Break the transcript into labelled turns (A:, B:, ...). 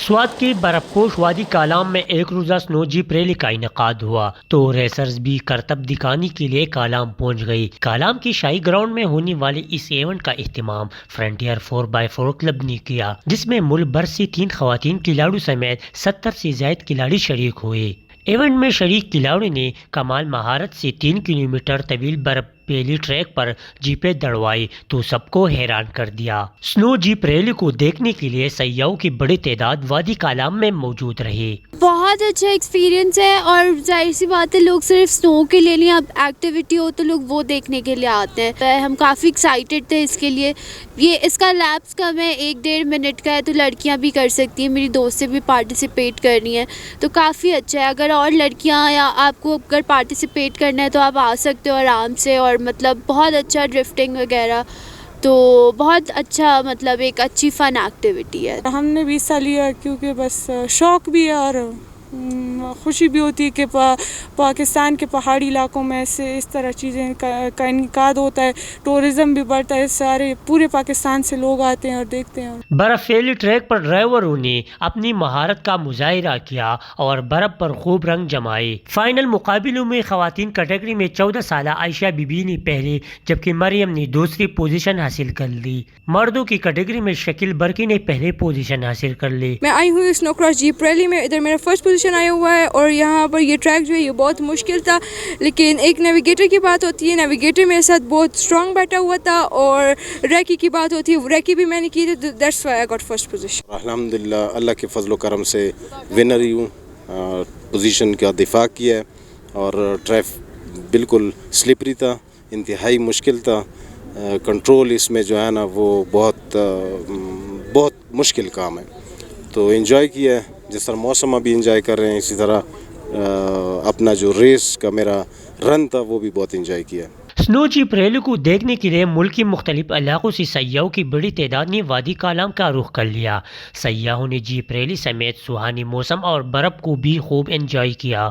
A: سوات کی برف پوش وادی کالام میں ایک روزہ سنو جیپ ریلی کا انعقاد ہوا تو ریسرز بھی کرتب دکھانے کے لیے کالام پہنچ گئی۔ کالام کی شاہی گراؤنڈ میں ہونے والے اس ایونٹ کا اہتمام فرنٹیئر 4x4 کلب نے کیا، جس میں ملک بھر سے 3 خواتین کھلاڑیوں سمیت 70 سے زائد کھلاڑی شریک ہوئے۔ ایونٹ میں شریک کھلاڑیوں نے کمال مہارت سے 3 کلومیٹر طویل برف پیلی ٹریک پر جیپیں دوڑوائی تو سب کو حیران کر دیا۔ سنو جیپ ریلی کو دیکھنے کے لیے سیاحوں کی بڑی تعداد وادی کالام میں موجود رہی۔
B: بہت اچھا ایکسپیرینس ہے، اور ظاہر سی بات ہے لوگ صرف سنو کے لیے نہیں، اب ایکٹیویٹی ہو تو لوگ وہ دیکھنے کے لیے آتے ہیں۔ ہم کافی ایکسائٹیڈ تھے اس کے لیے۔ اس کا لیپس کم ہے، 1-1.5 منٹ کا ہے، تو لڑکیاں بھی کر سکتی ہیں۔ میری دوست سے بھی پارٹیسپیٹ کرنی ہے تو کافی اچھا ہے۔ اگر اور لڑکیاں یا آپ کو اگر پارٹیسپیٹ کرنا ہے تو آپ آ سکتے ہو آرام سے، اور مطلب بہت اچھا ڈرفٹنگ وغیرہ، تو بہت اچھا، مطلب ایک اچھی فن ایکٹیویٹی ہے۔
C: ہم نے بھی حصہ لیا کیونکہ بس شوق بھی ہے اور خوشی بھی ہوتی ہے کہ پاکستان کے پہاڑی علاقوں میں اس طرح چیزیں کا انعقاد ہوتا ہے، ٹورزم بھی بڑھتا ہے، سارے پورے پاکستان سے لوگ آتے ہیں اور دیکھتے ہیں۔
A: برف پیلی ٹریک پر ڈرائیوروں نے اپنی مہارت کا مظاہرہ کیا اور برف پر خوب رنگ جمائے۔ فائنل مقابلوں میں خواتین کیٹیگری میں 14 سالہ عائشہ بی بی نے پہلی جبکہ مریم نے دوسری پوزیشن حاصل کر لی۔ مردوں کی کیٹیگری میں شکیل برقی نے پہلی پوزیشن حاصل کر لی۔
D: میں آئی ہوں سنو کراس جیپ ریلی میں، ادھر میرا فرسٹ پوزیشن آیا ہوا ہے، اور یہاں پر یہ ٹریک جو ہے یہ بہت مشکل تھا، لیکن ایک نیویگیٹر کی بات ہوتی ہے، نیویگیٹر میرے ساتھ بہت اسٹرانگ بیٹھا ہوا تھا، اور ریکی کی بات ہوتی ہے، ریکی بھی میں نے کی تھی، that's why I got first position.
E: الحمدللہ اللہ کے فضل و کرم سے ونر ہی ہوں، پوزیشن کا دفاع کیا ہے، اور ٹریف بالکل سلپری تھا، انتہائی مشکل تھا، کنٹرول اس میں جو ہے نا وہ بہت مشکل کام ہے، تو انجوائے کیا ہے، جس طرح موسم ابھی انجوائے کر رہے ہیں اسی طرح اپنا جو ریس کا میرا رن تھا وہ بھی بہت انجوائے کیا ہے۔
A: سنو جیپ ریلی کو دیکھنے کے لیے ملک کے مختلف علاقوں سے سیاحوں کی بڑی تعداد نے وادی کالام کا رخ کر لیا۔ سیاحوں نے جیپ ریلی سمیت سہانے موسم اور برف کو بھی خوب انجوائے کیا۔